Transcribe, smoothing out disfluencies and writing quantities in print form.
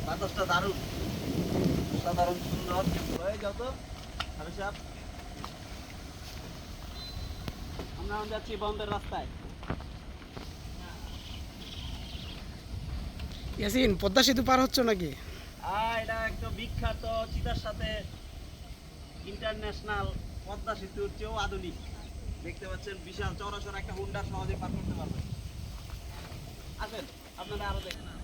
বাতাসটা দারুণ, সাধারণ সুন্দর হয়ে যত আমরা যাচ্ছি বন্ধের রাস্তায়। ইয়াসিন, পদ্মা সেতু পার হচ্ছে নাকি? এটা একদম বিখ্যাত চিতার সাথে ইন্টারন্যাশনাল পদ্মা সেতুর চেয়েও আধুনিক। দেখতে পাচ্ছেন বিশাল চওড়া একটা হুন্ডা সহজে পার করতে পারবে। আসেন আপনারা আরো দেখেন।